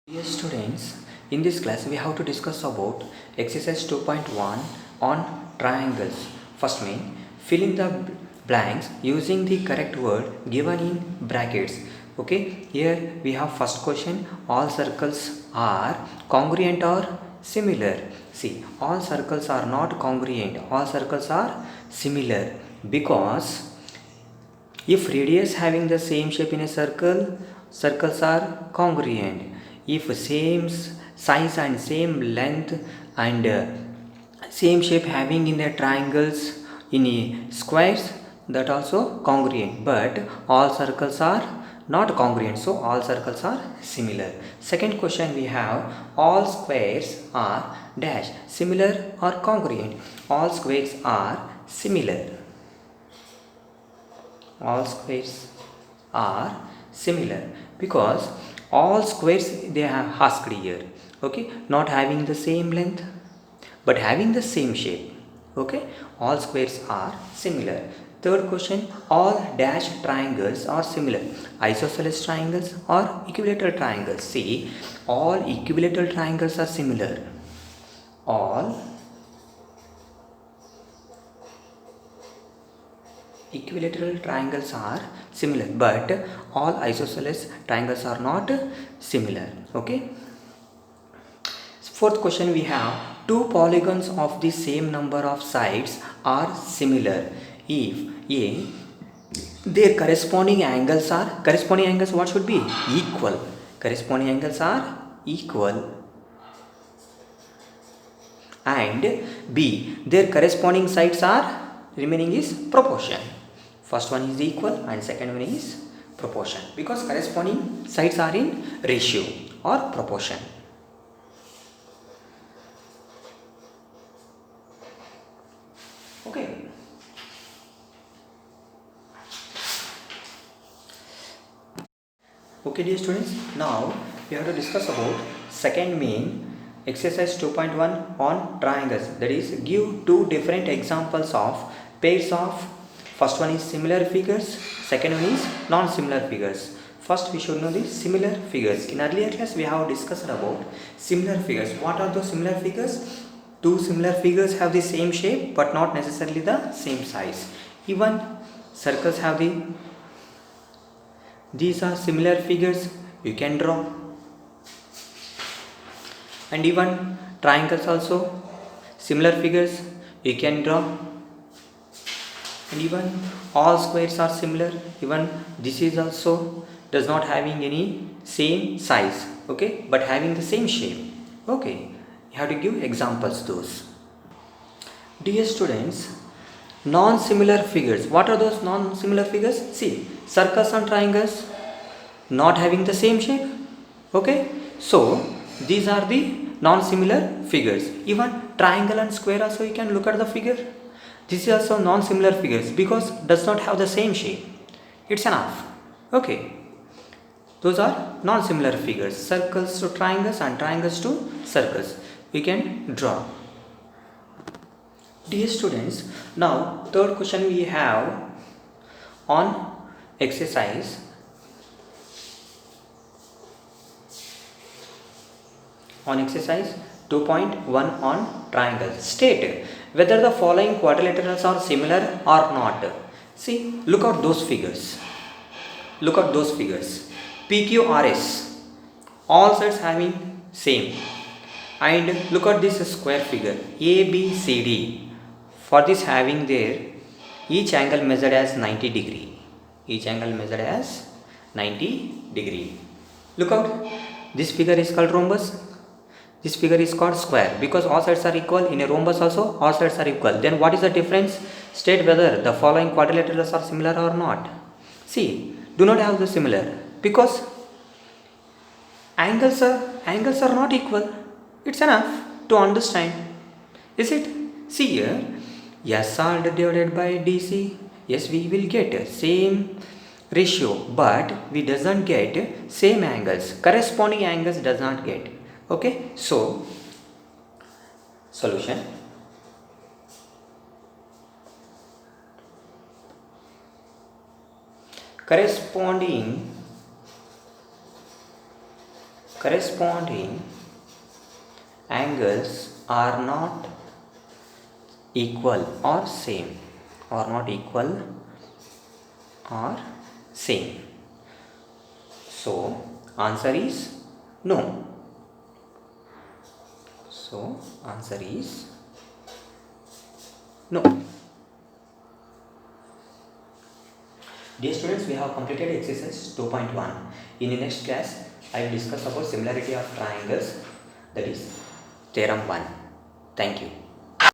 Dear students, in this class we have to discuss about exercise 2.1 on triangles. First main, fill in the blanks using the correct word given in brackets. Okay, here we have first question, all circles are congruent or similar. See, all circles are not congruent, all circles are similar because if radius having the same shape in a circle, circles are congruent. If same size and same length and same shape having in the triangles in a squares, that also congruent. But all circles are not congruent, so all circles are similar. Second question we have, all squares are dash similar or congruent. All squares are similar. All squares are similar because all squares they have asked here, okay, not having the same length but having the same shape. Okay, all squares are similar. Third question, all dash triangles are similar. Isosceles triangles or equilateral triangles. See, all equilateral triangles are similar. All equilateral triangles are similar, but all isosceles triangles are not similar. Okay, fourth question we have, two polygons of the same number of sides are similar if a their corresponding angles what should be equal. Corresponding angles are equal, and b their corresponding sides are remaining is proportion. First one is equal and second one is proportion because corresponding sides are in ratio or proportion. Okay, okay dear students, now we have to discuss about second main exercise 2.1 on triangles, that is give two different examples of pairs of, first one is similar figures, second one is non-similar figures. First we should know the similar figures. In earlier class we have discussed about similar figures. What are those similar figures? Two similar figures have the same shape but not necessarily the same size. Even circles have these are similar figures you can draw, and even triangles also similar figures you can draw, and even all squares are similar. Even this is also does not having any same size, okay, but having the same shape. Okay, you have to give examples those. Dear students, non-similar figures, what are those non-similar figures? See, circles and triangles not having the same shape. Okay, so these are the non-similar figures. Even triangle and square also you can look at the figure. This is also non-similar figures because does not have the same shape. It's enough. Okay, those are non-similar figures. Circles to triangles and triangles to circles we can draw. Dear students, now third question we have on exercise on exercise 2.1 on triangles. State whether the following quadrilaterals are similar or not. See, look at those figures. Look at those figures. PQRS, all sides having same. And look at this square figure ABCD. For this having there, each angle measured as 90 degree. Each angle measured as 90 degree. Look out, this figure is called rhombus. This figure is called square because all sides are equal. In a rhombus also all sides are equal. Then what is the difference? State whether the following quadrilaterals are similar or not. See, do not have the similar because angles are not equal. It's enough to understand. Is it? See here, SR divided by DC. Yes, we will get same ratio, but we doesn't get same angles. Corresponding angles does not get. Okay, so solution. corresponding angles are not equal or same, or not equal or same. So answer is no. So answer is no. Dear students, we have completed exercise 2.1. In the next class, I will discuss about similarity of triangles, that is theorem 1. Thank you.